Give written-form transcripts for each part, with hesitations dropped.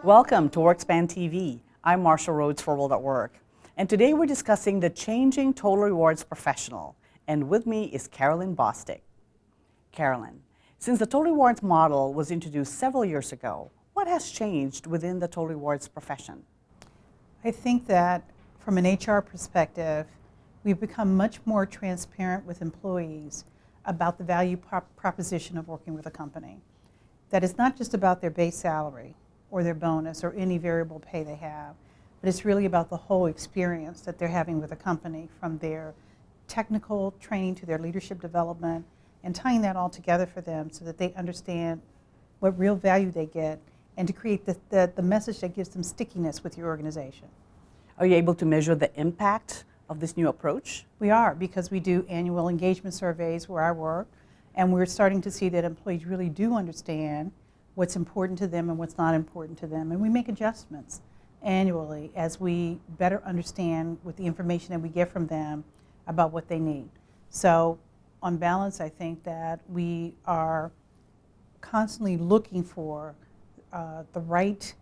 Welcome to WorkSpan TV. I'm Marcia Rhodes for WorldatWork. And today we're discussing the changing total rewards professional. And with me is Carrolyn Bostick. Carrolyn, since the total rewards model was introduced several years ago, what has changed within the total rewards profession? I think that from an HR perspective, we've become much more transparent with employees about the value proposition of working with a company. That it's not just about their base salary or their bonus or any variable pay they have, but it's really about the whole experience that they're having with a company, from their technical training to their leadership development, and tying that all together for them so that they understand what real value they get and to create the message that gives them stickiness with your organization. Are you able to measure the impact of this new approach? We are, because we do annual engagement surveys where I work, and we're starting to see that employees really do understand what's important to them and what's not important to them. And we make adjustments annually as we better understand with the information that we get from them about what they need. So on balance, I think that we are constantly looking for the right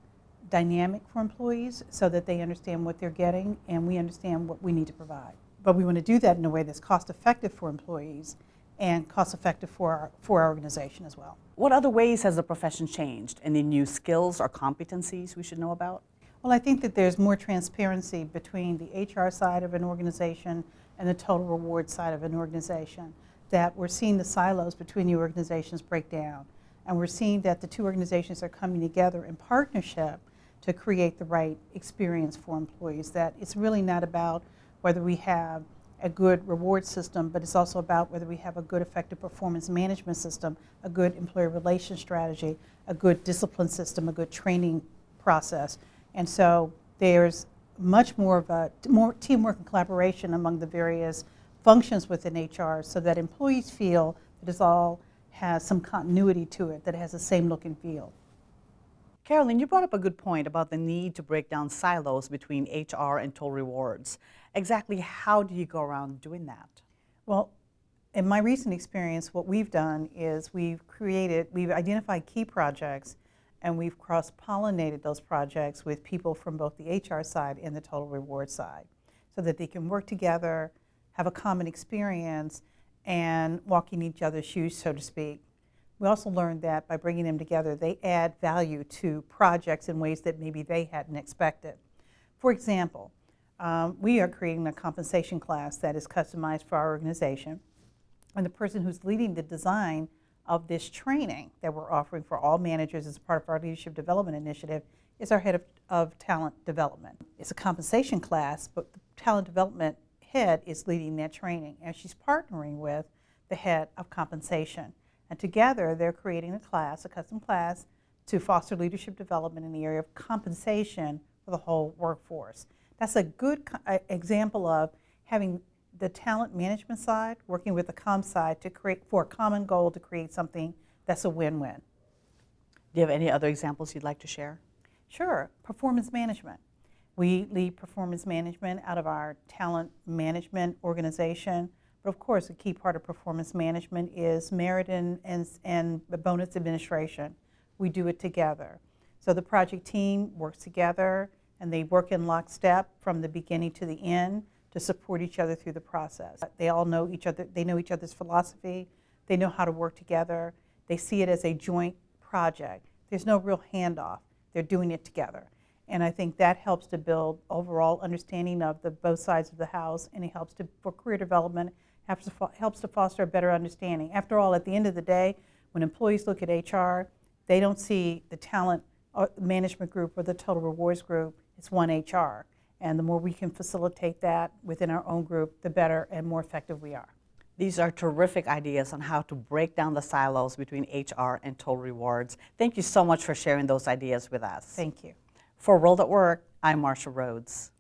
dynamic for employees so that they understand what they're getting and we understand what we need to provide. But we want to do that in a way that's cost effective for employees and cost effective for our organization as well. What other ways has the profession changed? Any new skills or competencies we should know about? Well, I think that there's more transparency between the HR side of an organization and the total reward side of an organization, that we're seeing the silos between the organizations break down, and we're seeing that the two organizations are coming together in partnership to create the right experience for employees, that it's really not about whether we have a good reward system, but it's also about whether we have a good effective performance management system, a good employee relations strategy, a good discipline system, a good training process. And so there's much more of more teamwork and collaboration among the various functions within HR so that employees feel that it all has some continuity to it, that it has the same look and feel. Carrolyn, you brought up a good point about the need to break down silos between HR and total rewards. Exactly how do you go around doing that? Well, in my recent experience, what we've done is we've identified key projects and we've cross-pollinated those projects with people from both the HR side and the total reward side so that they can work together, have a common experience, and walk in each other's shoes, so to speak. We also learned that by bringing them together, they add value to projects in ways that maybe they hadn't expected. For example, we are creating a compensation class that is customized for our organization, and the person who's leading the design of this training that we're offering for all managers as part of our leadership development initiative is our head of talent development. It's a compensation class, but the talent development head is leading that training, and she's partnering with the head of compensation. And together, they're creating a class, a custom class, to foster leadership development in the area of compensation for the whole workforce. That's a good example of having the talent management side working with the comm side to create, for a common goal, to create something that's a win-win. Do you have any other examples you'd like to share? Sure. Performance management. We lead performance management out of our talent management organization. But of course, a key part of performance management is merit and bonus administration. We do it together. So the project team works together and they work in lockstep from the beginning to the end to support each other through the process. They all know each other, they know each other's philosophy, they know how to work together, they see it as a joint project. There's no real handoff, they're doing it together. And I think that helps to build overall understanding of both sides of the house, and it helps for career development, helps to foster a better understanding. After all, at the end of the day, when employees look at HR, they don't see the talent management group or the total rewards group. It's one HR. And the more we can facilitate that within our own group, the better and more effective we are. These are terrific ideas on how to break down the silos between HR and total rewards. Thank you so much for sharing those ideas with us. Thank you. For WorldatWork, I'm Marcia Rhodes.